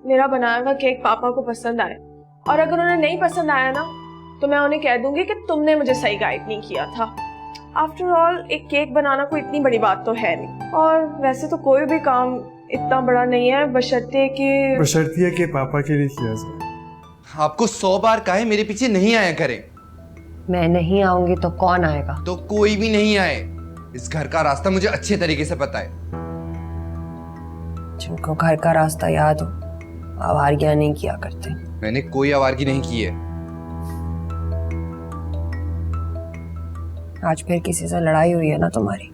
मेरा बनाया हुआ केक पापा को पसंद आए, और अगर उन्हें नहीं पसंद आया ना तो मैं उन्हें कह दूंगी कि तुमने मुझे सही गाइड नहीं किया था। आफ्टर ऑल एक केक बनाना कोई इतनी बड़ी बात तो है नहीं, और वैसे तो कोई भी काम इतना बड़ा नहीं है बशर्ते कि पापा के लिए किया जाए। आपको 100 बार कहा है मेरे पीछे नहीं आया करें। मैं नहीं आऊंगी तो कौन आएगा? तो कोई भी नहीं आए। इस घर का रास्ता मुझे अच्छे तरीके से पता है। जिनको घर का रास्ता याद हो आवारगियां नहीं किया करते। मैंने कोई आवारगी नहीं की है। आज फिर किसी से लड़ाई हुई है ना तुम्हारी?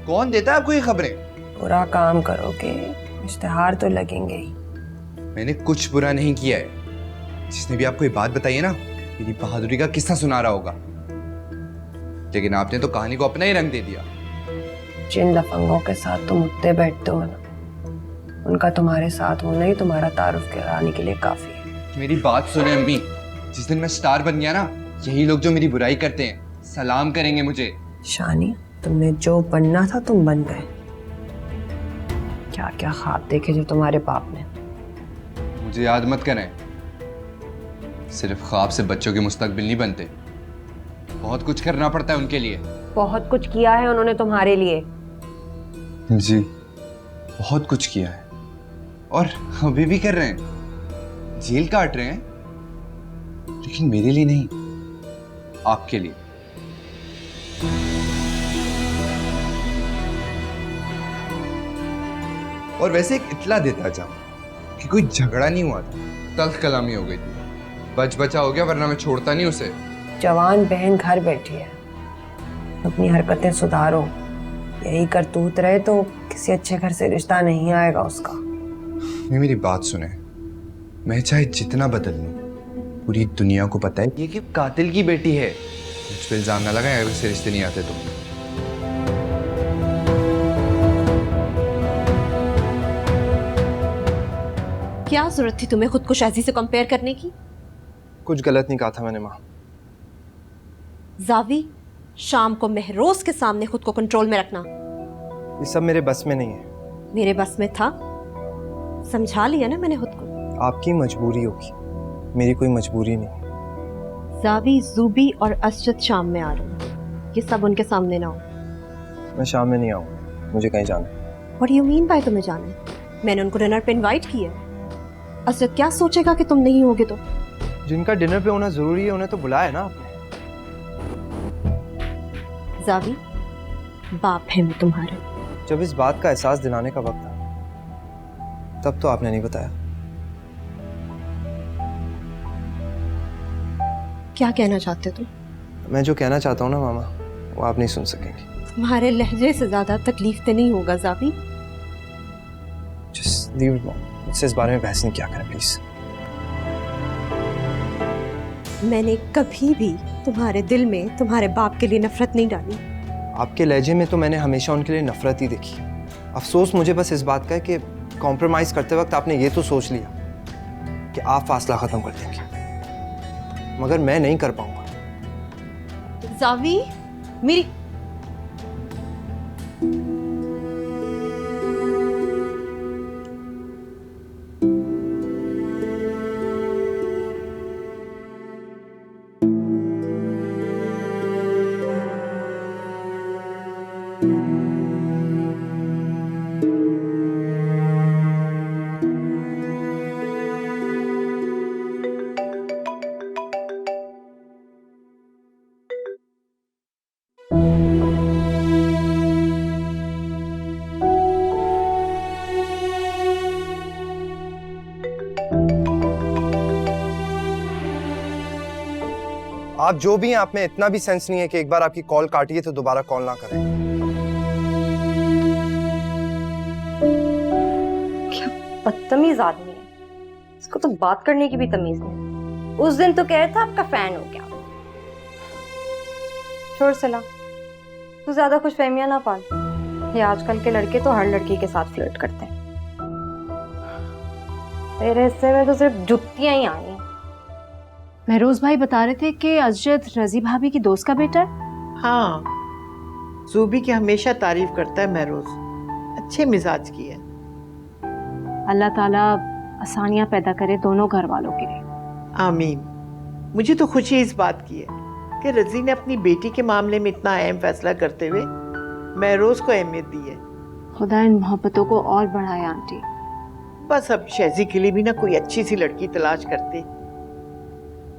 कौन देता है आपको ये खबरें? बुरा काम करोगे इश्तेहार तो लगेंगे ही। मैंने कुछ बुरा नहीं किया है। जिसने भी आपको ये बात बताई है ना, मेरी बहादुरी का किस्सा सुना रहा होगा, लेकिन आपने तो कहानी को अपना ही रंग दे दिया। जिन लफंगों के साथ तुम उठते बैठते हो ना, उनका तुम्हारे साथ होना ही तुम्हारा तारुफ कराने के लिए काफी है। मेरी बात सुने अम्मी, जिस दिन मैं स्टार बन गया ना, यही लोग जो मेरी बुराई करते हैं सलाम करेंगे मुझे। शानी, तुमने जो बनना था तुम बन गए। क्या क्या ख्वाब देखे जो तुम्हारे बाप ने। मुझे याद मत करें। सिर्फ ख्वाब से बच्चों के मुस्तकबिल नहीं बनते, बहुत कुछ करना पड़ता है उनके लिए। बहुत कुछ किया है उन्होंने तुम्हारे लिए। जी, बहुत कुछ किया है और अभी भी कर रहे हैं। जेल काट रहे हैं, लेकिन मेरे लिए नहीं, आपके लिए। और वैसे एक इत्तला देता जाऊं कि कोई झगड़ा नहीं हुआ था, तल्ख कलामी हो गई थी। बच बचा हो गया, वरना मैं छोड़ता नहीं उसे। जवान बहन घर बैठी है, अपनी हरकतें सुधारो। यही करतूत रहे तो किसी अच्छे घर से रिश्ता नहीं आएगा उसका। मेरी बात सुने, मैं चाहे जितना बदल लूं, पूरी दुनिया को पता है ये कि कातिल की बेटी है। मुझ पे इल्जाम ना लगाएं अगर इससे रिश्ते नहीं आते तो। क्या जरूरत थी तुम्हें खुद को शाजी से कंपेयर करने की? कुछ गलत नहीं कहा था मैंने माँ। जावी, शाम को महरोज के सामने खुद को कंट्रोल में रखना। ये सब मेरे बस में नहीं है। मेरे बस में था, समझा लिया ना मैंने खुद को। आपकी मजबूरी होगी, मेरी कोई मजबूरी नहीं। जावी, जूबी और असजद शाम में आ रहे हैं, ये सब उनके सामने ना हो। मैं शाम में नहीं आऊँगा, मुझे कहीं जाना है। What do you mean by तुम्हें जाना है? मैंने उनको डिनर पे इनवाइट किया है। असजद क्या सोचेगा कि तुम नहीं होगे तो? जिनका डिनर पे होना जरूरी है उन्हें तो बुलाया ना आपने। जावी, बाप है मैं तुम्हारे। जब इस बात का एहसास दिलाने का वक्त था तब तो आपने नहीं बताया। क्या कहना चाहते हो तुम? मैं जो कहना चाहता हूँ ना मामा, वो आप नहीं सुन सकेंगे। तुम्हारे लहजे से ज्यादा तकलीफ तो नहीं होगा Xavi? Just leave it, Mom. मुझसे इस बारे में बहस नहीं किया करें प्लीज। मैंने कभी भी तुम्हारे दिल में तुम्हारे बाप के लिए नफरत नहीं डाली। आपके लहजे में तो मैंने हमेशा उनके लिए नफरत ही देखी। अफसोस मुझे बस इस बात का है कि कॉम्प्रोमाइज करते वक्त आपने ये तो सोच लिया कि आप फासला खत्म कर देंगे, मगर मैं नहीं कर पाऊंगा। जावी, मेरी आप जो भी हैं, आप में इतना भी सेंस नहीं है कि एक बार आपकी कॉल काटिए तो दोबारा कॉल ना करें। क्या बदतमीज आदमी है, इसको तो बात करने की भी तमीज नहीं। उस दिन तो कह रहा था आपका फैन हो गया। छोड़ सला, तू ज्यादा खुशफहमियां ना पाल। ये आजकल के लड़के तो हर लड़की के साथ फ्लर्ट करते हैं। तेरे हिस्से में तो सिर्फ जुत्तियां ही आई। महरोज भाई बता रहे थे कि असजद रजी भाभी की दोस्त का बेटा है। हाँ, जूबी की हमेशा तारीफ करता है महरोज, अच्छे मिजाज की है। अल्लाह ताला आसानियां पैदा करे दोनों घर वालों के लिए। आमीन। मुझे तो खुशी इस बात की है कि रजी ने अपनी बेटी के मामले में इतना अहम फैसला करते हुए महरोज को अहमियत दी है। खुदा इन मोहब्बतों को और बढ़ाए आंटी। बस अब शहजी के लिए भी ना कोई अच्छी सी लड़की तलाश करते।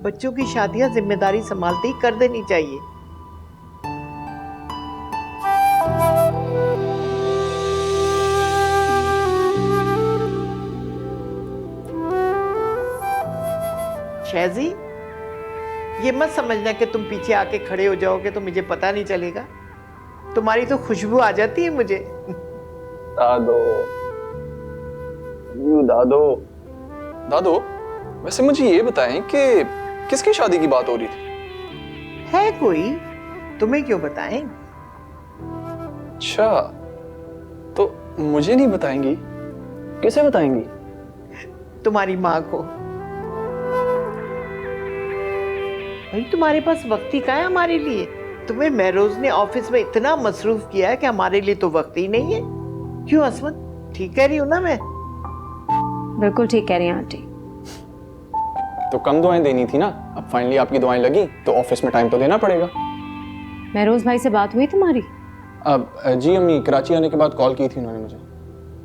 बच्चों की शादियां जिम्मेदारी संभालते ही कर देनी चाहिए। शहजी, ये मत समझना कि तुम पीछे आके खड़े हो जाओगे तो मुझे पता नहीं चलेगा। तुम्हारी तो खुशबू आ जाती है मुझे। दादो, दादो, दादो, वैसे मुझे ये बताएं कि किसकी शादी की बात हो रही थी? है कोई? तुम्हें क्यों बताएं? अच्छा, तो मुझे नहीं बताएंगी, किसे बताएंगी? तुम्हारी माँ को। भाई तुम्हारे पास वक्त ही कहाँ है हमारे लिए? तुम्हें महरोज ने ऑफिस में इतना मसरूफ किया है कि हमारे लिए तो वक्त ही नहीं है। क्यों असमत, ठीक कह रही हूँ ना मैं? बिल्कुल ठीक कह रही हैं आंटी। तो कम दुआएं देनी थी ना, अब फाइनली आपकी दुआएं लगी तो ऑफिस में टाइम तो देना पड़ेगा। महरोज भाई से बात हुई तुम्हारी? अब जी अम्मी, कराची आने के बाद कॉल की थी उन्होंने मुझे।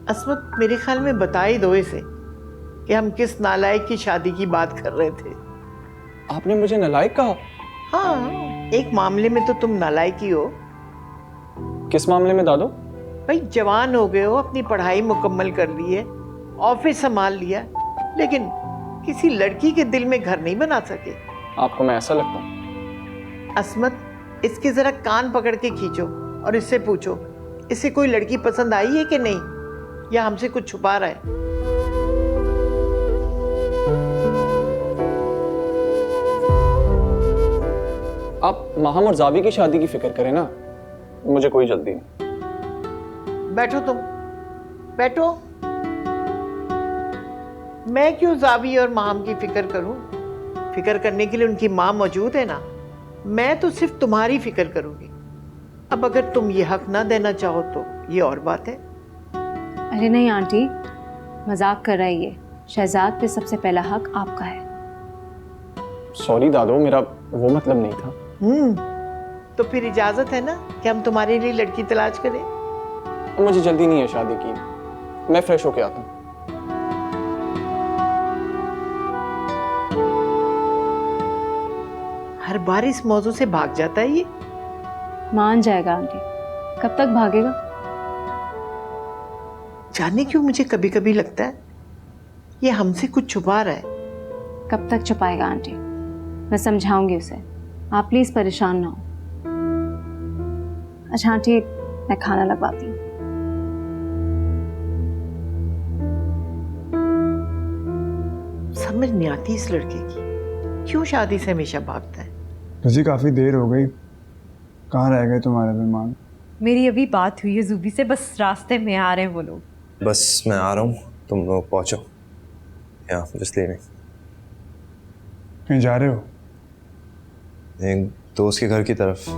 असमत, मेरे ख्याल में बता ही दो इसे कि हम किस नालायक की शादी की बात कर रहे थे। आपने मुझे नालायक कहा? हाँ, एक मामले में तो तुम नालायक ही हो। किस मामले में दादो? भाई जवान हो गए हो, अपनी पढ़ाई मुकम्मल कर ली है, ऑफिस संभाल लिया, लेकिन किसी लड़की के दिल में घर नहीं बना सके। आपको मैं ऐसा लगता हूँ? असमत, इसके जरा कान पकड़ के खींचो और इससे पूछो इसे कोई लड़की पसंद आई है कि नहीं, या हमसे कुछ छुपा रहा है। आप माहम और जावी की शादी की फिक्र करें ना, मुझे कोई जल्दी नहीं। बैठो तुम, बैठो। मैं क्यों जावी और माम की फिक्र करूं? फिक्र करने के लिए उनकी माँ मौजूद है ना। मैं तो सिर्फ तुम्हारी फिक्र करूंगी। अब अगर तुम ये हक ना देना चाहो तो ये और बात है। अरे नहीं आंटी, मजाक कर रही है। शहजाद पे सबसे पहला हक आपका है। सॉरी दादो, मेरा वो मतलब नहीं था। तो फिर इजाजत है ना कि हम तुम्हारे लिए लड़की तलाश करें? मुझे जल्दी नहीं है शादी की, मैं फ्रेश होके आता हूँ। हर बार इस मौजू से भाग जाता है ये। मान जाएगा आंटी, कब तक भागेगा? जाने क्यों मुझे कभी कभी लगता है ये हमसे कुछ छुपा रहा है। कब तक छुपाएगा आंटी? मैं समझाऊंगी उसे, आप प्लीज परेशान ना हो। अच्छा आंटी, मैं खाना लगवाती हूँ। समझ नहीं आती इस लड़के की, क्यों शादी से हमेशा भागता है। रजी काफ़ी देर हो गई, कहाँ रह गए तुम्हारे मेहमान? मेरी अभी बात हुई है जूबी से, बस रास्ते में आ रहे हैं वो लोग। बस मैं आ रहा हूँ, तुम लोग पहुँचो। या जस्ट लीविंग। कहीं जा रहे हो? एक दोस्त के घर की तरफ।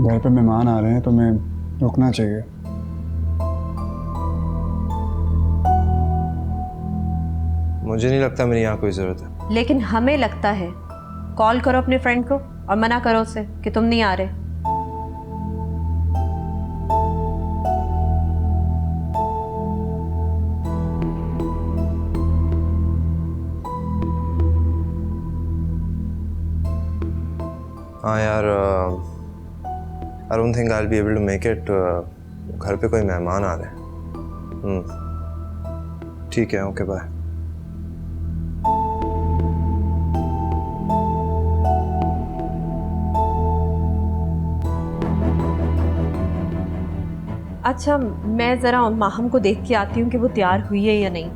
घर पे मेहमान आ रहे हैं, तुम्हें रुकना चाहिए। मुझे नहीं लगता मेरी यहाँ कोई ज़रूरत है। लेकिन हमें लगता है। कॉल करो अपने फ्रेंड को और मना करो उसे कि तुम नहीं आ रहे। हाँ यार, I don't think I will be able to make it. घर पे कोई मेहमान आ रहे हैं। ठीक है, ओके बाय। अच्छा, मैं ज़रा माहम को देख के आती हूँ कि वो तैयार हुई है या नहीं।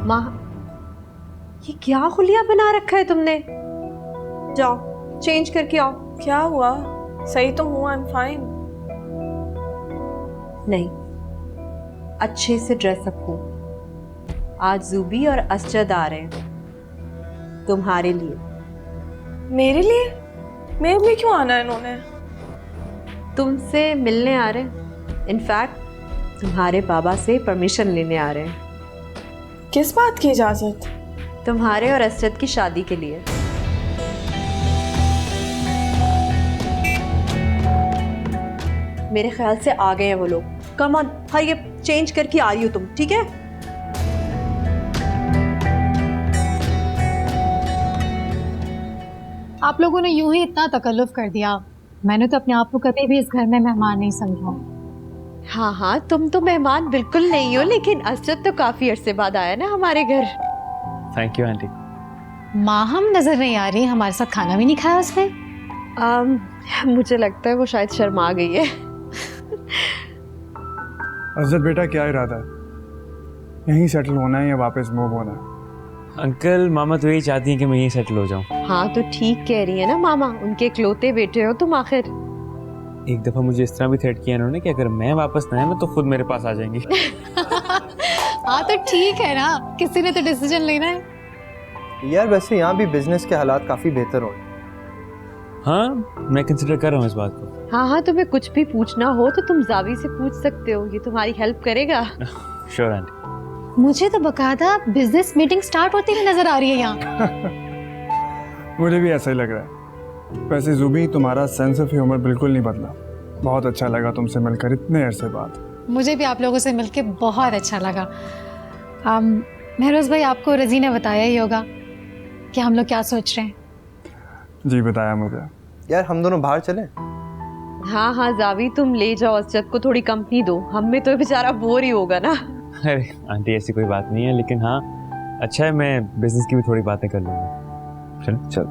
माह, ये क्या हुलिया बना रखा है तुमने? जाओ चेंज करके आओ। क्या हुआ? सही तो हूँ, आई एम फाइन। नहीं, अच्छे से ड्रेसअप हो। आज जुबी और असजद आ रहे हैं तुम्हारे लिए। मेरे लिए? मेरे लिए क्यों आना है इन्होंने? तुमसे मिलने आ रहे हैं। इनफैक्ट तुम्हारे बाबा से परमिशन लेने आ रहे हैं। किस बात की इजाजत? तुम्हारे और असजद की शादी के लिए। मेरे ख्याल से आ गए हैं वो लोग। कम ऑन, हाँ ये चेंज करके आ रही हो तुम, ठीक है? आप लोगों ने यूं ही इतना तकल्लुफ कर दिया। मैंने तो अपने आप को कभी भी इस घर में मेहमान नहीं समझा। हाँ हाँ, तुम तो मेहमान बिल्कुल नहीं हो, लेकिन असजद तो काफी अरसे बाद आया ना हमारे घर। Thank you aunty. माँ हम नजर नहीं आ रही, हमारे साथ खाना भी नहीं खाया उसने। मुझे लगता है वो शायद शर्मा गई है। असद बेटा, क्या इरादा है? यहीं सेटल होना है या वापस मूव होना है? अंकल मामा तो यही चाहती हैं कि मैं यहीं सेटल हो जाऊं। हाँ तो ठीक कह रही है ना मामा, उनके इकलौते बेटे हो तुम आखिर। एक दफा मुझे इस तरह भी थ्रेट किया इन्होंने कि अगर मैं वापस ना आया ना तो खुद मेरे पास आ जाएंगी। हाँ तो ठीक है ना, किसी ने तो डिसीजन लेना है। यार वैसे यहाँ भी बिजनेस के हालात काफ़ी बेहतर हो। हाँ मैं कंसिडर कर रहा हूँ इस बात को। हाँ हाँ, तुम्हें कुछ भी पूछना हो तो तुम जावी से पूछ सकते हो, ये तुम्हारी हेल्प करेगा। Sure aunty. मुझे तो बकायदा बिजनेस मीटिंग स्टार्ट होती हुई नजर आ रही है यहाँ। मुझे भी ऐसा ही लग रहा है। वैसे जुबी, तुम्हारा सेंस ऑफ ह्यूमर बिल्कुल नहीं बदला। बहुत अच्छा लगा तुमसे मिलकर इतने अरसे बाद। मुझे भी आप लोगों से मिलके बहुत अच्छा लगा। महरोज भाई, आपको रजी ने बताया ही होगा कि हम लोग क्या सोच रहे हैं। जी बताया मुझे। यार हम दोनों बाहर चलें? हाँ हाँ जावी, तुम ले जाओ असजद को, थोड़ी कंपनी दो, हमें तो बेचारा बोर ही होगा ना। अरे आंटी ऐसी कोई बात नहीं है, लेकिन हाँ अच्छा है मैं बिजनेस की भी थोड़ी बातें कर लूँगा। चल चल।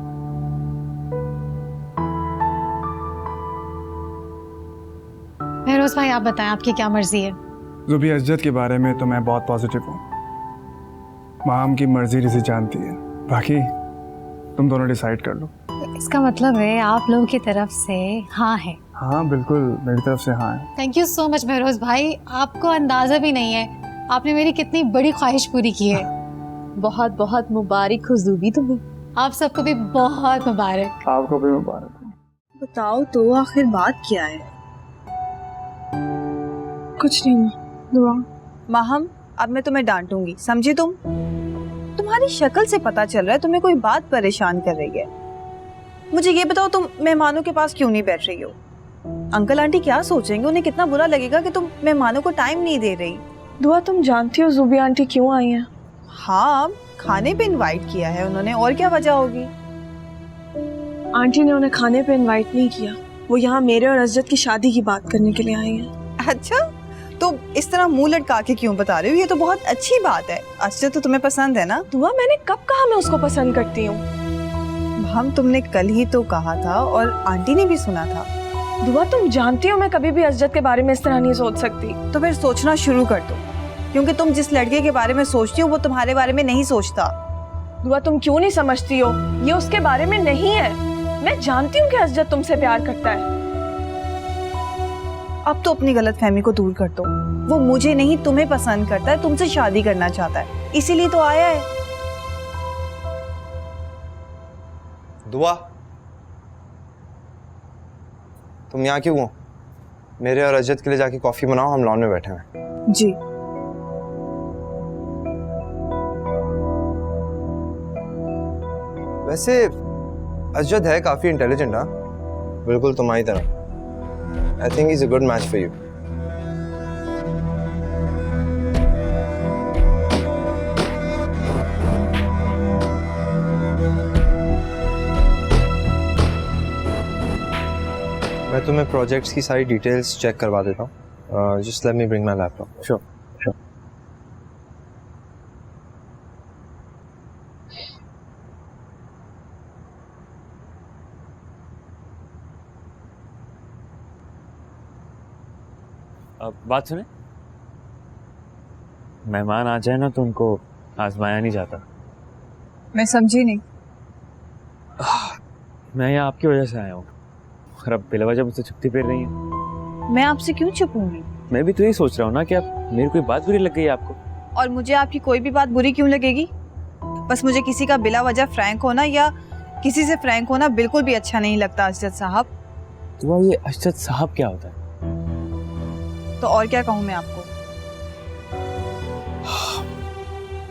महरोज भाई आप बताएं, आपकी क्या मर्जी है? जुबी, असजद के बारे में तो मैं बहुत पॉजिटिव हूँ। माम की मर्जी रिजी जानती है, बाकी तुम दोनों डिसाइड कर लो। इसका मतलब है आप लोगों की तरफ से हाँ है? हाँ बिल्कुल, मेरी तरफ से हाँ है। Thank you so much Mehroz भाई, आपको अंदाजा भी नहीं है आपने मेरी कितनी बड़ी ख्वाहिश पूरी की है। बहुत बहुत मुबारक हो जुबी तुम्हें। आप सबको भी बहुत मुबारक। आपको भी मुबारक। बताओ तो आखिर बात क्या है? कुछ नहीं दुआ। माहम, अब मैं तुम्हें डांटूंगी, समझी तुम? तुम्हारी शक्ल से पता चल रहा है तुम्हें कोई बात परेशान कर रही है। मुझे ये बताओ, तुम मेहमानों के पास क्यों नहीं बैठ रही हो? अंकल आंटी क्या सोचेंगे? उन्हें कितना बुरा लगेगा कि तुम मेहमानों को टाइम नहीं दे रही। दुआ, तुम जानती हो जुबी आंटी क्यों आई हैं? हाँ, खाने पे इनवाइट किया है उन्होंने, और क्या वजह होगी? आंटी ने उन्हें खाने पे इनवाइट नहीं किया, वो यहाँ मेरे और असजद की शादी की बात करने के लिए आई हैं। अच्छा, तो इस तरह मुंह लटका के क्यों बता रही हो? ये तो बहुत अच्छी बात है। असजद तो तुम्हें पसंद है ना? दुआ, मैंने कब कहा मैं उसको पसंद करती हूँ? हम तुमने कल ही तो कहा था और आंटी ने भी सुना था। दुआ, तुम जानती हो मैं कभी भी असजद के बारे में इस तरह नहीं सोच सकती। तो फिर सोचना शुरू कर दो, क्योंकि तुम जिस लड़के के बारे में सोचती हो वो तुम्हारे बारे में नहीं सोचता। दुआ, तुम क्यों नहीं समझती हो? ये उसके बारे में नहीं है। मैं जानती हूँ कि असजद तुमसे प्यार करता है। अब तो अपनी गलतफहमी को दूर कर दो। वो मुझे नहीं तुम्हें पसंद करता है, तुमसे शादी करना चाहता है, इसीलिए तो आया है। दुआ, तुम यहाँ क्यों हो? मेरे और अजद के लिए जाके कॉफी बनाओ, हम लॉन में बैठे हैं। जी। वैसे अजद है काफी इंटेलिजेंट। हाँ बिल्कुल तुम्हारी तरह। I think is a good match for you. मैं तुम्हें प्रोजेक्ट्स की सारी डिटेल्स चेक करवा देता हूँ। Just let me bring my laptop. Sure sure. अब बात सुने, मेहमान आ जाए ना तो उनको आजमाया नहीं जाता। मैं समझी नहीं। मैं यहाँ आपकी वजह से आया हूँ और अब बेलवजह मुझसे छुट्टी फिर रही है। मैं आपसे क्यों छुपूंगी? मैं भी तो यही सोच रहा हूँ ना कि आप मेरी कोई बात बुरी लग गई है आपको। और मुझे आपकी कोई भी बात बुरी क्यों लगेगी? बस मुझे किसी का बिला वजह फ्रैंक होना या किसी से फ्रैंक होना बिल्कुल भी अच्छा नहीं लगता अशरत साहब। तो ये अशरत साहब क्या होता है? तो और क्या कहूँ मैं आपको?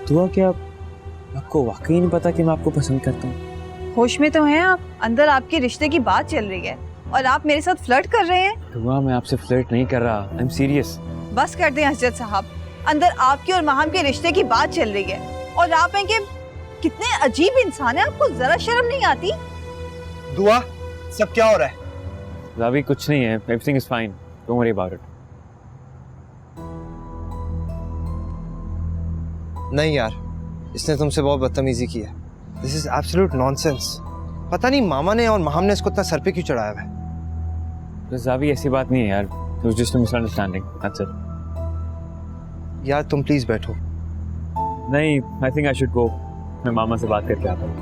दुआ, क्या आपको वाकई नहीं पता कि मैं आपको पसंद करता हूँ? होश में तो हैं आप? अंदर आपके रिश्ते की बात चल रही है और आप मेरे साथ फ्लर्ट कर रहे हैं। दुआ, मैं आपसे फ्लर्ट नहीं कर रहा, आई एम सीरियस। बस कर दें हजरत साहब, अंदर आपकी और माहम के रिश्ते की बात चल रही है और आप हैं कि कितने अजीब इंसान है, आपको जरा शर्म नहीं आती? दुआ, सब क्या हो रहा है? अभी कुछ नहीं है, everything is fine, don't worry about it. नहीं यार, इसने तुमसे बहुत बदतमीजी की है। This is absolute nonsense. पता नहीं मामा ने और माहम ने इसको इतना सर पे क्यों चढ़ाया है। ज़ावी, ऐसी बात नहीं है यार, it was just a misunderstanding, that's it. यार तुम प्लीज बैठो। नहीं, I think I should go, मैं मामा से बात करके आता हूँ।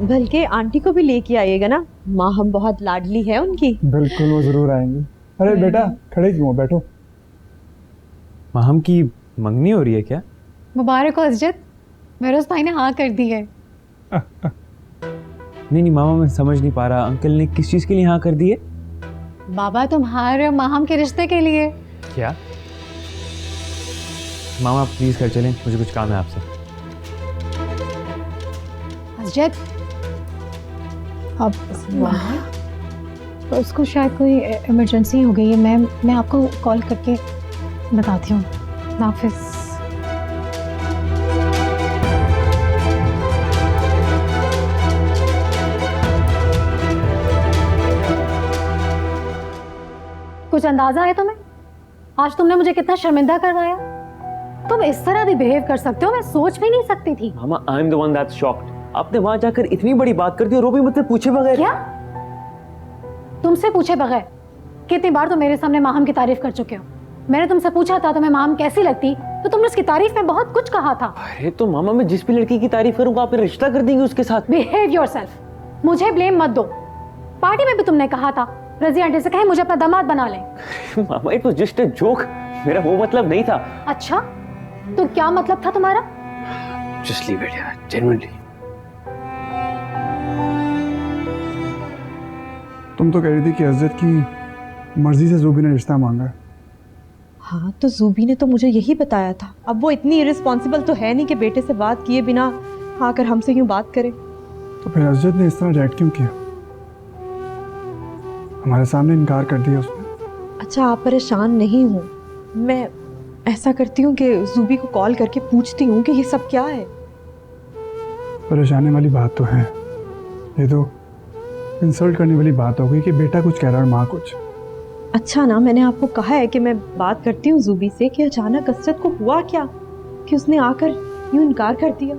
बल्कि आंटी को भी लेके आइएगा ना, माँ हम बहुत लाडली है उनकी। बिल्कुल, वो जरूर आएंगी। अरे बेटा, खड़े क्यों हो, बैठो। माहम की मंगनी हो रही है क्या? मुबारक हो अजरत, मेरोज भाई ने हाँ कर दी है। नहीं मामा, मैं समझ नहीं पा रहा, अंकल ने किस चीज़ के लिए हाँ कर दी है? बाबा तुम्हारे और माहम के रिश्ते के लिए। क्या? मामा प्लीज कर चलें, मुझे कुछ काम है आपसे। अजरत, अब तो उसको शायद कोई इमरजेंसी हो गई है, मैं आपको कॉल करके बताती हूँ। नाफिस। कुछ अंदाजा है तुम्हें? आज तुमने मुझे कितना शर्मिंदा करवाया। तुम इस तरह भी बिहेव कर सकते हो, मैं सोच भी नहीं सकती थी। मामा, I am the one that's shocked. आपने वहां जाकर इतनी बड़ी बात कर दी और वो भी मुझसे पूछे बगैर। क्या? तुमसे पूछे बगैर? कितनी बार तुम मेरे सामने माहम की तारीफ कर चुके हो। मैंने तुमसे पूछा था तुम्हें माहम कैसी लगती, तो तुमने उसकी तारीफ में बहुत कुछ कहा था। अरे तो मामा, मैं जिस भी लड़की की तारीफ करूंगा आप रिश्ता कर देंगे उसके साथ। बिहेव योरसेल्फ, मुझे ब्लेम मत दो। पार्टी में भी तुमने कहा था रजी आंटी से कहे मुझे अपना दामाद बना ले। मामा, it was just a joke, मेरा वो मतलब नहीं था। अच्छा, तो क्या मतलब था तुम्हारा? जस्ट लीव इट यार, जेन्युइनली। तुम तो कह रही थी कि अज़रत की मर्जी से ज़ूबी ने रिश्ता मांगा। हाँ, तो ज़ूबी ने तो मुझे यही बताया था। अब वो इतनी इरिस्पॉन्सिबल तो है नहीं कि बेटे से बात किए बिना आकर हमसे यूं बात करे। तो फिर अज़रत ने इस तरह रिएक्ट क्यों किया? हमारे सामने इनकार कर दिया उसने। अच्छा, आप परेशान नहीं हो। मैं ऐसा करती हूँ कि ज़ूबी को कॉल करके पूछती हूँ कि ये सब क्या है। परेशानी वाली बात तो है, ये तो इंसल्ट करने वाली बात हो गई कि बेटा कुछ कह रहा है और माँ कुछ। अच्छा ना, मैंने आपको कहा है कि मैं बात करती हूँ ज़ूबी से कि अचानक असरत को हुआ क्या कि उसने आकर यूं इनकार कर दिया।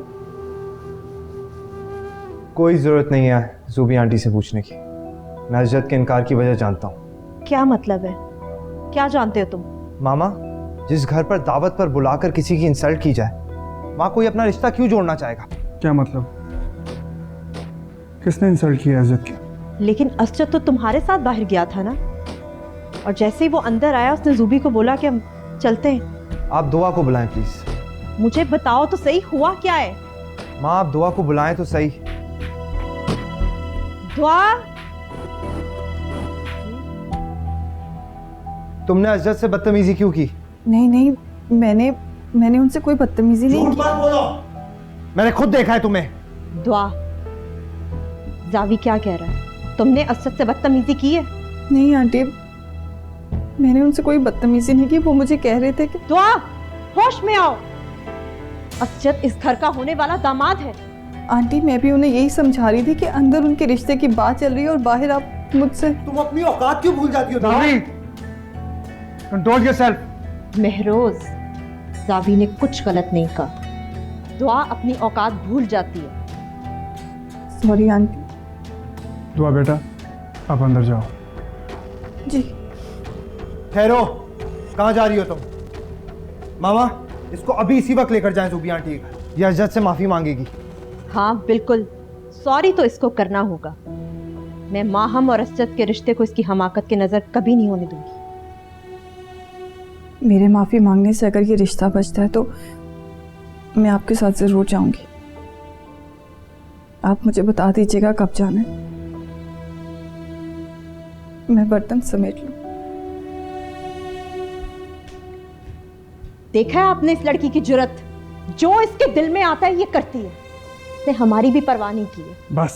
कोई ज़रूरत नहीं है ज़ूबी आंटी से पूछने की। मैं अजरत के इनकार की वजह जानता हूँ। क्या मतलब है? क्या जानते हो तुम? मामा, जिस घर पर दावत पर बुलाकर किसी की इंसल्ट की जाए, माँ कोई अपना रिश्ता क्यों जोड़ना चाहेगा? क्या मतलब? किसने इंसल्ट किया अजरत की? लेकिन असरत तो तुम्हारे साथ बाहर गया था ना, और जैसे ही वो अंदर आया उसने ज़ूबी को बोला कि हम चलते हैं। आप दुआ को बुलाएं प्लीज। मुझे बताओ तो सही, हुआ क्या है? माँ, आप दुआ को बुलाएं तो सही। दुआ, तुमने अजरत से बदतमीजी क्यों की? नहीं, मैंने उनसे कोई बदतमीजी नहीं की। बोलो, मैंने खुद देखा है तुम्हें। दुआ, ज़ावी क्या कह रहा है? तुमने असरत से बदतमीजी की है? नहीं आंटी, मैंने उनसे कोई बदतमीजी नहीं की। वो मुझे कह रहे थे कि दुआ, होश में आओ। असरत इस घर का होने वाला दामाद है। आंटी, मैं भी उन्हें यही समझा रही थी कि अंदर उनके रिश्ते की बात चल रही है और बाहर आप मुझसे। तुम अपनी औकात क्यों भूल जाती हो? Control yourself. महरोज, ज़ावी ने कुछ गलत नहीं कहा। दुआ अपनी औकात भूल जाती है। Sorry aunty. दुआ बेटा, आप अंदर जाओ। जी। ठहरो, कहाँ जा रही हो तुम? मामा, इसको अभी इसी वक्त लेकर जाएं ज़ूबी आंटी के घर। ये अजरत से माफ़ी मांगेगी। हाँ बिल्कुल, सॉरी तो इसको करना होगा। मैं माहम और असरत के रिश्ते को इसकी हमाकत की नज़र कभी नहीं होने दूंगी। मेरे माफ़ी मांगने से अगर ये रिश्ता बचता है तो मैं आपके साथ ज़रूर जाऊंगी। आप मुझे बता दीजिएगा कब जाना है, मैं बर्तन समेट लूँ। देखा है आपने इस लड़की की जुर्रत, जो इसके दिल में आता है ये करती है। इसने हमारी भी परवाह नहीं की है। बस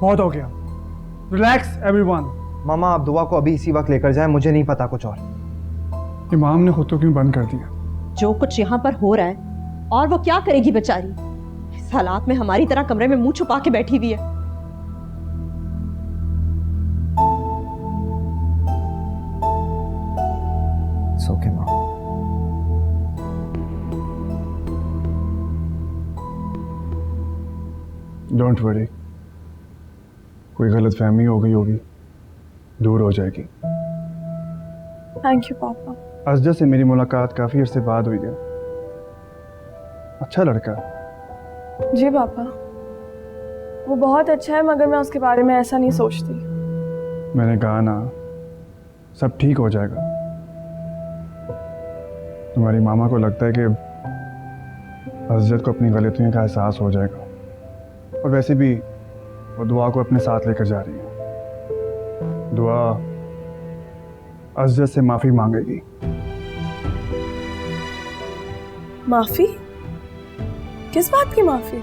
बहुत हो गया, रिलैक्स एवरीवन। मामा आप दुआ को अभी इसी वक्त लेकर जाएं, मुझे नहीं पता कुछ और। इमाम ने खुद तो क्यों बंद कर दिया? जो कुछ यहाँ पर हो रहा है और वो क्या करेगी बेचारी, इस हालात में हमारी तरह कमरे में मुंह छुपा के बैठी हुई है। It's okay, Mom. Don't worry, कोई गलत फहमी हो गई होगी, दूर हो जाएगी। थैंक यू पापा। असजद से मेरी मुलाकात काफ़ी अरसे बाद हुई है। अच्छा लड़का है। जी पापा, वो बहुत अच्छा है, मगर मैं उसके बारे में ऐसा नहीं सोचती। मैंने कहा ना, सब ठीक हो जाएगा। तुम्हारी मामा को लगता है कि असजद को अपनी गलतियों का एहसास हो जाएगा, और वैसे भी वो दुआ को अपने साथ लेकर जा रही है। दुआ असजद से माफ़ी मांगेगी। माफी? किस बात की माफी?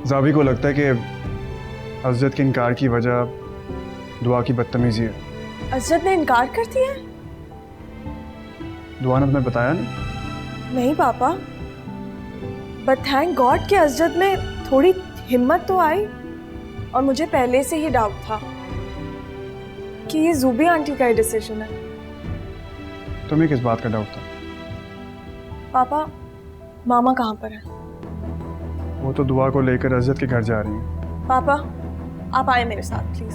जावी को लगता है कि असजद के इनकार की वजह दुआ की बदतमीजी है। असजद ने इनकार कर दिया है? दुआ ने तुम्हें बताया नहीं? नहीं पापा, बट थैंक गॉड कि असजद में थोड़ी हिम्मत तो आई। और मुझे पहले से ही डाउट था कि ये ज़ूबी आंटी का ही डिसीजन है। तुम्हें किस बात का डाउट था? पापा, मामा कहाँ पर है? वो तो दुआ को लेकर असजद के घर जा रही है। पापा, आप आए मेरे साथ प्लीज।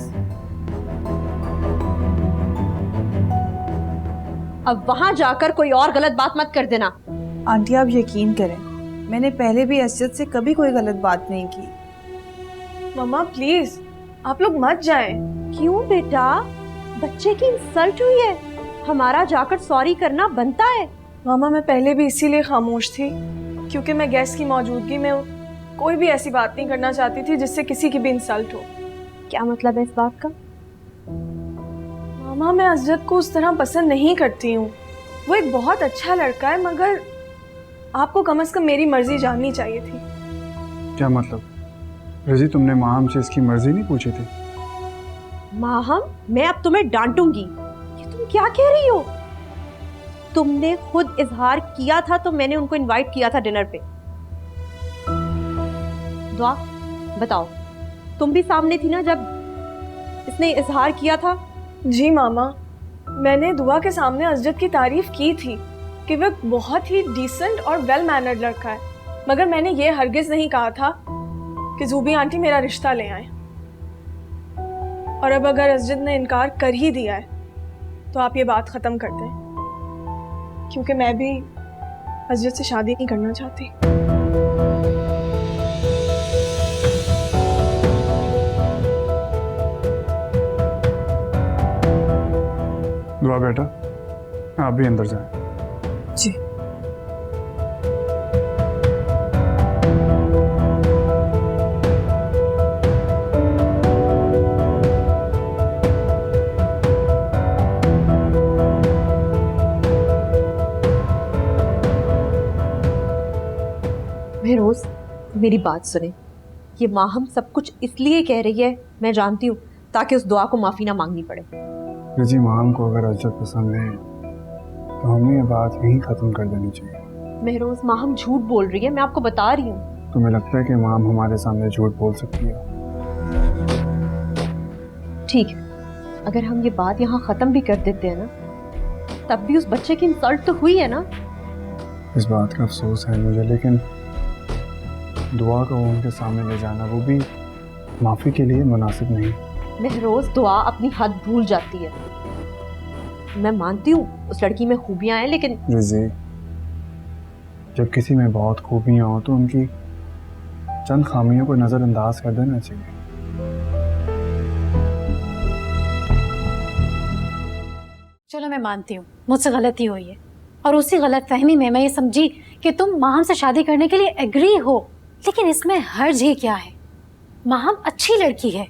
अब वहां जाकर कोई और गलत बात मत कर देना। आंटी आप यकीन करें, मैंने पहले भी असजद से कभी कोई गलत बात नहीं की। मम्मा प्लीज, आप लोग मत जाएं। क्यों बेटा, बच्चे की इंसल्ट हुई है, हमारा जाकर सॉरी करना बनता है। मामा मैं पहले भी इसीलिए खामोश थी क्योंकि मैं गेस्ट की मौजूदगी में कोई भी ऐसी बात नहीं करना चाहती थी जिससे किसी की भी इंसल्ट हो। क्या मतलब है इस बात का? मामा मैं असजद को उस तरह पसंद नहीं करती हूँ। वो एक बहुत अच्छा लड़का है, मगर आपको कम से कम मेरी मर्जी जाननी चाहिए थी। क्या मतलब? रजी, तुमने माहम से इसकी मर्जी नहीं पूछी थी? माहम, मैं अब तुम्हें डांटूंगी। ये तुम क्या कह रही हो? तुमने खुद इजहार किया था तो मैंने उनको इनवाइट किया था डिनर पे। दुआ बताओ, तुम भी सामने थी ना जब इसने इजहार किया था? जी मामा, मैंने दुआ के सामने असजद की तारीफ की थी कि वह बहुत ही डिसेंट और वेल मैनर्ड लड़का है, मगर मैंने ये हरगिज नहीं कहा था कि ज़ूबी आंटी मेरा रिश्ता ले आए। और अब अगर असजद ने इनकार कर ही दिया है तो आप ये बात ख़त्म कर दें, क्योंकि मैं भी असजद से शादी नहीं करना चाहती। दुआ बेटा, आप भी अंदर जाएं। जी। रोज मेरी बात सुने, ये माहम सब कुछ इसलिए कह रही है, मैं जानती हूँ, ताकि उस दुआ को माफी ना मांगनी पड़े। रजी, माहम को अगर असजद पसंद है तो हमें ये बात यहीं खत्म कर देनी चाहिए। महरोज, माहम झूठ बोल रही है, मैं आपको बता रही हूँ। तुम्हें लगता है कि माहम हमारे सामने झूठ बोल सकती है? ठीक है, अगर हम ये बात यहाँ खत्म भी कर देते हैं ना, तब भी उस बच्चे की इंसल्ट तो हुई है ना। इस बात का अफसोस है मुझे, लेकिन दुआ को उनके सामने ले जाना वो भी माफ़ी के लिए मुनासिब नहीं। महरोज, दुआ अपनी हद भूल जाती है। मैं मानती हूँ उस लड़की में खूबियाँ हैं, लेकिन रज़ी, जब किसी में बहुत खूबियाँ हो तो उनकी चंद खामियों को नज़रअंदाज कर देना चाहिए। चलो मैं मानती हूँ मुझसे गलती हुई है, और उसी गलत फहमी में मैं ये समझी कि तुम माहम से शादी करने के लिए एग्री हो, लेकिन इसमें हर्ज ही क्या है? माहम अच्छी लड़की है।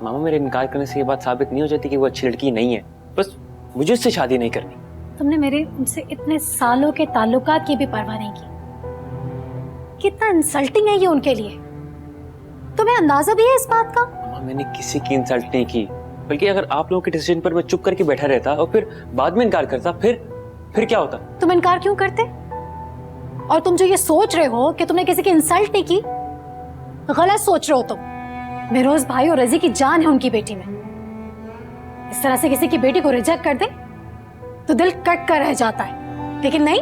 मामा, मेरे इनकार करने से ये बात साबित नहीं हो जाती कि वो अच्छी लड़की नहीं है। बस मुझे उससे शादी नहीं करनी। तुमने मेरे उनसे इतने सालों के ताल्लुकात की भी परवाह नहीं की। कितना इंसल्टिंग है ये उनके लिए। तुम्हें अंदाजा भी है इस बात का? मामा, मैंने किसी की इंसल्ट नहीं की, बल्कि अगर आप लोगों के डिसीजन पर मैं चुप करके बैठा रहता और फिर बाद में इनकार करता, फिर क्या होता? तुम इनकार क्यों करते? और तुम जो ये सोच रहे हो कि तुमने किसी की इंसल्ट नहीं की, गलत सोच रहे हो तुम। मेहरोज भाई और रजी की जान है उनकी बेटी में। इस तरह से किसी की बेटी को रिजेक्ट कर दे तो दिल कट कर रह जाता है, लेकिन नहीं,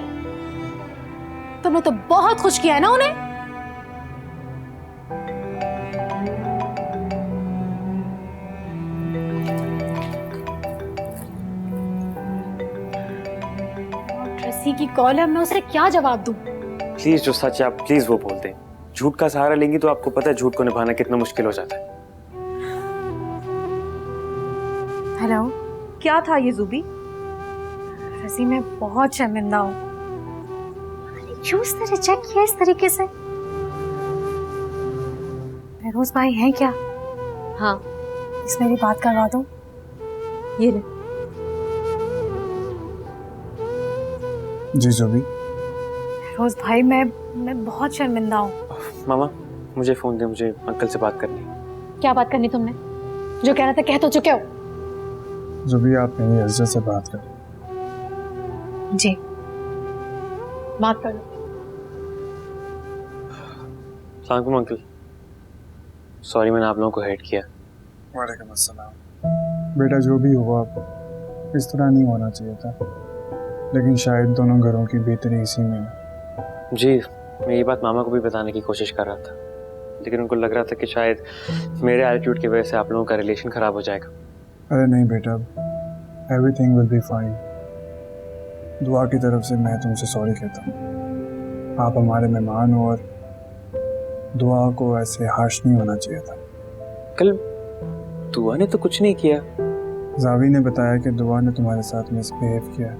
तुमने तो बहुत खुश किया है ना उन्हें। रसी की कॉल है, मैं उसे क्या जवाब दूं? प्लीज, जो सच है आप प्लीज वो बोल दें। झूठ का सहारा लेंगी तो आपको पता है झूठ को निभाना कितना मुश्किल हो जाता है। हेलो, क्या था ये ज़ुबी? रसी मैं बहुत शर्मिंदा हूँ। क्यों उसने रिजेक्ट किया इस तरीके से? मेहरोज भाई हैं क्या? हाँ, इस मेरी बात करवा दो। ये ले। जी ज़ुबी। मेहरोज भाई मैं बहुत शर्मिंदा हूँ। मामा, मुझे फोन दे, मुझे अंकल से बात करनी है। क्या बात करनी तुमने? जो कहना था कह तो चुके हो। ज़ुबी, आप मेरी इज्जत से बात करें। जी, बात करो। सलाम अंकल, सॉरी मैंने आप लोगों को हेट किया। वालेकुम अस्सलाम। बेटा, जो भी हुआ इस तरह नहीं होना चाहिए था, लेकिन शायद दोनों घरों की बेहतरी इसी में है। जी, मैं ये बात मामा को भी बताने की कोशिश कर रहा था, लेकिन उनको लग रहा था कि शायद मेरे एटीट्यूड की वजह से आप लोगों का रिलेशन खराब हो जाएगा। अरे नहीं बेटा, एवरीथिंग विल बी फाइन। दुआ की तरफ से मैं तुमसे सॉरी कहता हूँ। आप हमारे मेहमान हो और दुआ को ऐसे हाश नहीं होना चाहिए था। कल दुआ ने तो कुछ नहीं किया। जावी ने बताया कि दुआ ने तुम्हारे साथ मिसबिहेव किया।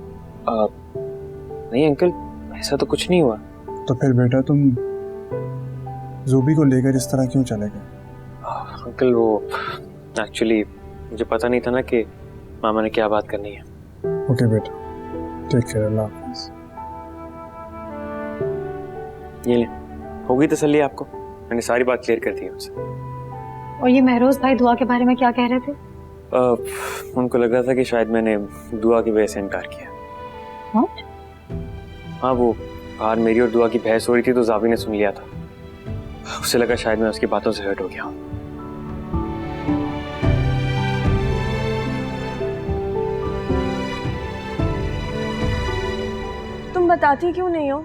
नहीं अंकल, ऐसा तो कुछ नहीं हुआ। तो फिर बेटा तुम ज़ुबी को लेकर इस तरह क्यों चले गए? अंकल वो एक्चुअली मुझे पता नहीं था ना कि मामा ने क्या बात करनी है। ओके बेटा, टेक केयर, अल्लाह हाफिज़। ये ले, होगी तसल्ली आपको? मैंने सारी बात क्लियर कर दी है उनसे। और ये मेहरोज भाई दुआ के बारे में क्या कह रहे थे? उनको लग रहा था कि शायद मैंने दुआ की वजह से इनकार किया। What? हाँ, वो बाहर मेरी और दुआ की बहस हो रही थी तो जावी ने सुन लिया था। उसे लगा शायद मैं उसकी बातों से हर्ट हो गया हूँ। तुम बताती क्यों नहीं हो?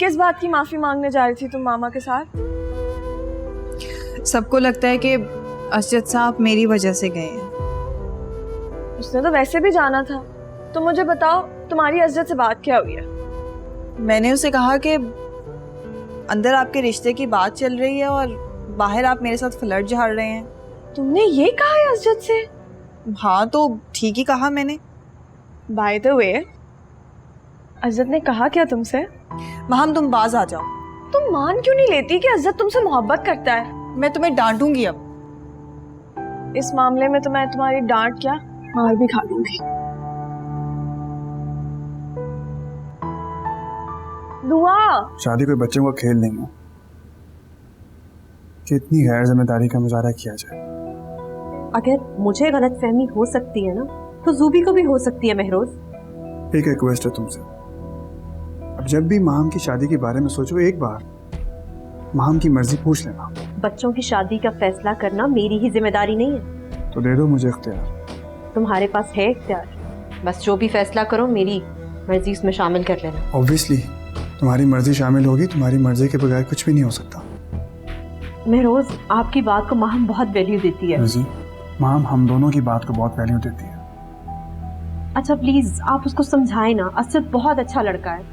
किस बात की माफी मांगने जा रही थी तुम मामा के साथ? सबको लगता है कि अशरत साहब मेरी वजह से गए हैं। उसने तो वैसे भी जाना था। तुम मुझे बताओ, तुम्हारी अजरत से बात क्या हुई है? मैंने उसे कहा कि अंदर आपके रिश्ते की बात चल रही है और बाहर आप मेरे साथ फ्लर्ट झाड़ रहे हैं। तुमने ये कहा है अजरत से? हाँ, तो ठीक ही कहा मैंने। बाय द वे, अजरत ने कहा क्या तुमसे? माहम, तुम बाज आ जाओ। तुम मान क्यों नहीं लेती कि अजरत तुमसे मोहब्बत करता है? मैं तुम्हें डांटूंगी अब। इस मामले में तो मैं तुम्हारी डांट क्या, मार भी खा लूंगी। दुआ, शादी कोई बच्चों का खेल नहीं है कि इतनी गैर जिम्मेदारी का मुजाहरा किया जाए। अगर मुझे गलत फहमी हो सकती है ना, तो ज़ुबी को भी हो सकती है मेहरोज। एक रिक्वेस्ट है तुमसे, अब जब भी माहम की शादी के बारे में सोचो एक बार माहम की मर्जी पूछ लेना। बच्चों की शादी का फैसला करना मेरी ही जिम्मेदारी नहीं है। तो दे दो मुझे इख्तियार। तुम्हारे पास है इख्तियार, बस जो भी फैसला करो मेरी मर्जी उसमें शामिल कर लेना। ऑब्वियसली तुम्हारी मर्जी शामिल होगी, तुम्हारी मर्जी के बगैर कुछ भी नहीं हो सकता। मेहरोज, आपकी बात को माहम बहुत वैल्यू देती है। जी, माहम हम दोनों की बात को बहुत वैल्यू देती है। अच्छा प्लीज आप उसको समझाएं ना, असद बहुत अच्छा लड़का है।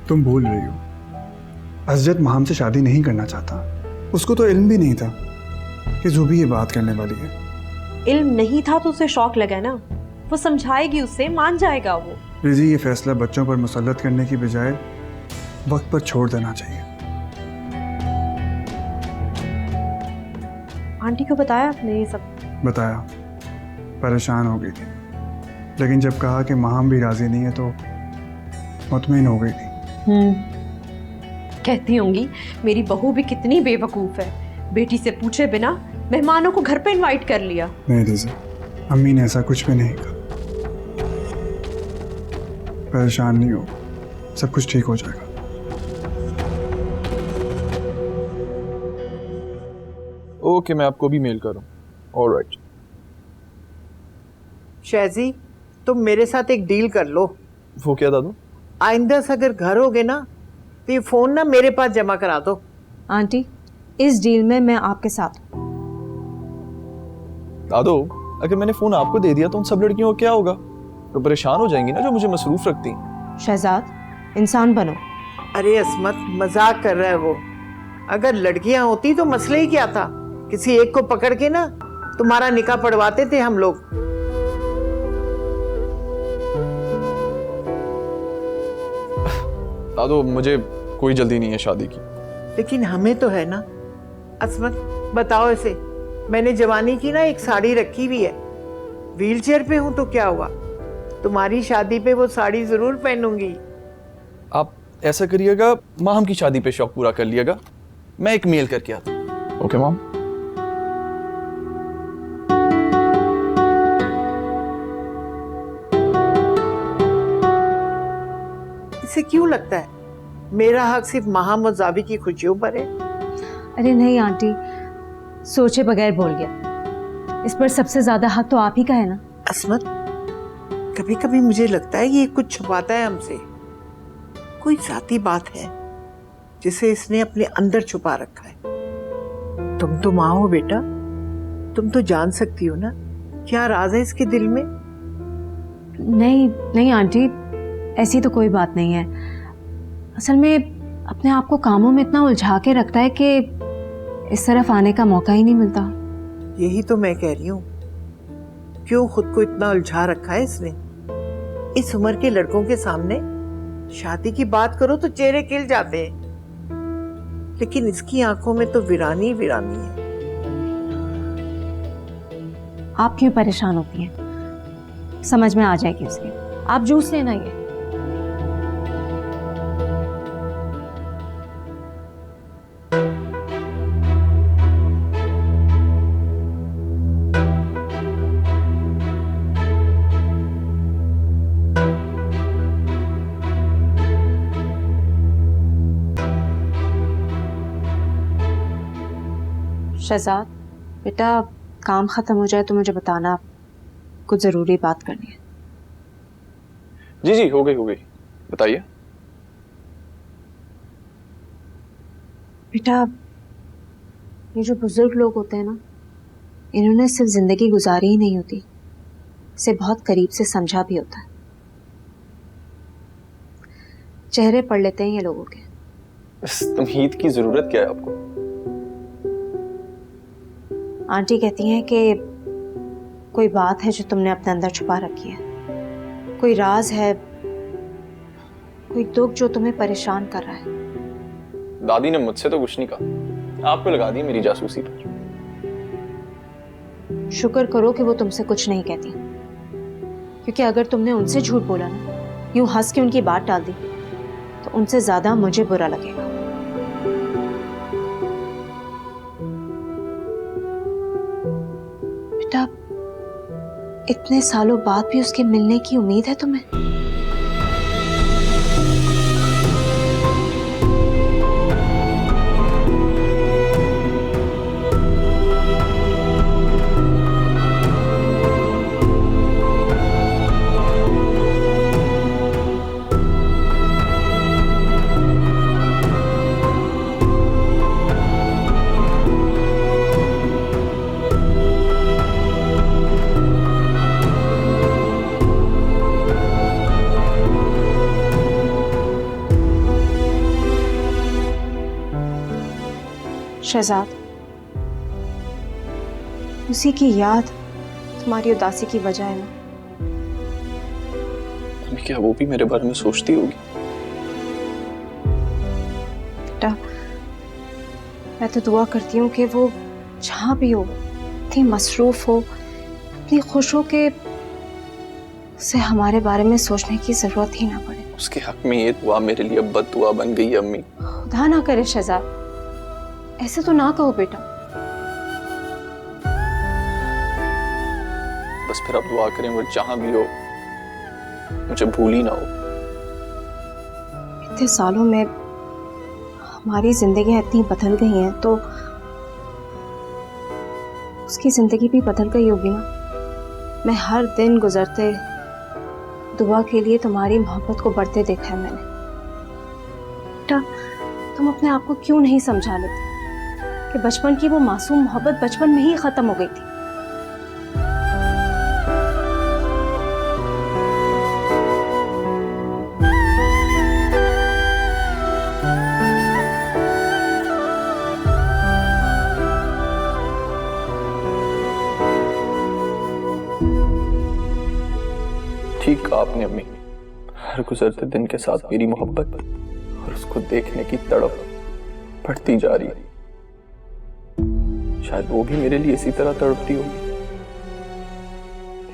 तुम भूल रही हो, असजद माहम से शादी नहीं करना चाहता। उसको तो इल्म भी नहीं था कि ज़ुबी ये बात करने वाली है। इल्म नहीं था तो उसे शौक लगा ना। वो समझाएगी उसे, मान जाएगा वो। रिजी, ये फैसला बच्चों पर मुसल्लत करने की बजाय वक्त पर छोड़ देना चाहिए। आंटी को बताया आपने ये सब? बताया, परेशान हो गई थी, लेकिन जब कहा कि माहम भी राजी नहीं है तो मुतमईन हो गई थी। कहती होंगी मेरी बहू भी कितनी बेवकूफ है, बेटी से पूछे बिना मेहमानों को घर पे इनवाइट कर लिया। नहीं रिजी, अम्मी ने ऐसा कुछ भी नहीं कहा। परेशान नहीं हो, सब कुछ ठीक हो जाएगा। ओके, मैं आपको भी मेल करूँ। ऑलराइट। शहजी, तुम मेरे साथ एक डील कर लो। वो क्या दादू? आइंदा से अगर घर होगे ना तो ये फोन ना मेरे पास जमा करा दो। आंटी, इस डील में मैं आपके साथ हूँ। दादू, अगर मैंने फोन आपको दे दिया तो उन सब लड़कियों को क्या होगा? तो परेशान हो जाएंगी ना, जो मुझे मसरूफ रखती। शहजाद, इंसान बनो। अरे अस्मत, मजाक कर रहा है वो। अगर लड़कियां होती तो मसले ही क्या था? किसी एक को पकड़ के ना तुम्हारा निकाह पढ़वाते थे हम लोग। दादू, मुझे कोई जल्दी नहीं है शादी की। लेकिन हमें तो है ना। अस्मत, बताओ इसे, मैंने जवानी की ना एक साड़ी रखी हुई है। व्हीलचेयर पे हूं तो क्या हुआ, तुम्हारी शादी पे वो साड़ी जरूर पहनूंगी। आप ऐसा करिएगा, माम की शादी पे शौक पूरा कर लिएगा। मैं एक मेल करके आता हूँ। ओके माम। इसे क्यों लगता है मेरा हक सिर्फ माहम और जावी की खुशियों पर है? अरे नहीं आंटी, सोचे बगैर बोल गया। इस पर सबसे ज्यादा हक तो आप ही का है ना। अस्मत, कभी कभी मुझे लगता है ये कुछ छुपाता है हमसे। कोई जाती बात है जिसे इसने अपने अंदर छुपा रखा है। तुम तो माँ हो बेटा, तुम तो जान सकती हो ना क्या राज है इसके दिल में। नहीं नहीं आंटी, ऐसी तो कोई बात नहीं है। असल में अपने आप को कामों में इतना उलझा के रखता है कि इस तरफ आने का मौका ही नहीं मिलता। यही तो मैं कह रही हूँ, क्यों खुद को इतना उलझा रखा है इसने। इस उम्र के लड़कों के सामने शादी की बात करो तो चेहरे खिल जाते हैं, लेकिन इसकी आंखों में तो वीरानी वीरानी है। आप क्यों परेशान होती हैं? समझ में आ जाएगी उसके। आप जूस लेना ये। शहजाद बेटा, काम खत्म हो जाए तो मुझे बताना, कुछ जरूरी बात करनी है। जी जी, हो गई बताइए। बेटा, ये जो बुजुर्ग लोग होते हैं ना, इन्होंने सिर्फ जिंदगी गुजारी ही नहीं होती, इसे बहुत करीब से समझा भी होता है। चेहरे पढ़ लेते हैं ये लोगों के। इस तमहीद की जरूरत क्या है आपको? आंटी कहती हैं कि कोई बात है जो तुमने अपने अंदर छुपा रखी है, कोई राज है, कोई दुख जो तुम्हें परेशान कर रहा है। दादी ने मुझसे तो कुछ नहीं कहा, आपको लगा दी मेरी जासूसी पर। शुक्र करो कि वो तुमसे कुछ नहीं कहती, क्योंकि अगर तुमने उनसे झूठ बोला ना, यूं हंस के उनकी बात टाल दी, तो उनसे ज्यादा मुझे बुरा लगेगा। बेटा, इतने सालों बाद भी उसके मिलने की उम्मीद है तुम्हें? शहजाद, उसी की याद तुम्हारी उदासी की वजह है ना। क्या वो भी मेरे बारे में सोचती होगी? बेटा, मैं तो दुआ करती हूँ कि वो जहाँ भी हो, इतनी मसरूफ हो, इतनी खुश हो कि उसे हमारे बारे में सोचने की जरूरत ही ना पड़े। उसके हक में ये दुआ मेरे लिए बद दुआ बन गई है अम्मी। खुदा ना करे शहजाद, ऐसे तो ना कहो बेटा। बस फिर आप दुआ करें वो जहां भी हो मुझे भूल ही ना हो। इतने सालों में हमारी जिंदगियां इतनी बदल गई हैं तो उसकी जिंदगी भी बदल गई होगी ना। मैं हर दिन गुजरते दुआ के लिए तुम्हारी मोहब्बत को बढ़ते देखा है मैंने। बेटा, तुम अपने आप को क्यों नहीं समझा लेते कि बचपन की वो मासूम मोहब्बत बचपन में ही खत्म हो गई थी। ठीक कहा आपने अम्मी। हर गुजरते दिन के साथ मेरी मोहब्बत और उसको देखने की तड़प बढ़ती जा रही है। शायद वो भी मेरे लिए इसी तरह तड़पती होगी,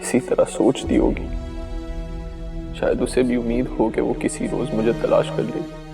इसी तरह सोचती होगी। शायद उसे भी उम्मीद हो कि वो किसी रोज मुझे तलाश कर लेगी।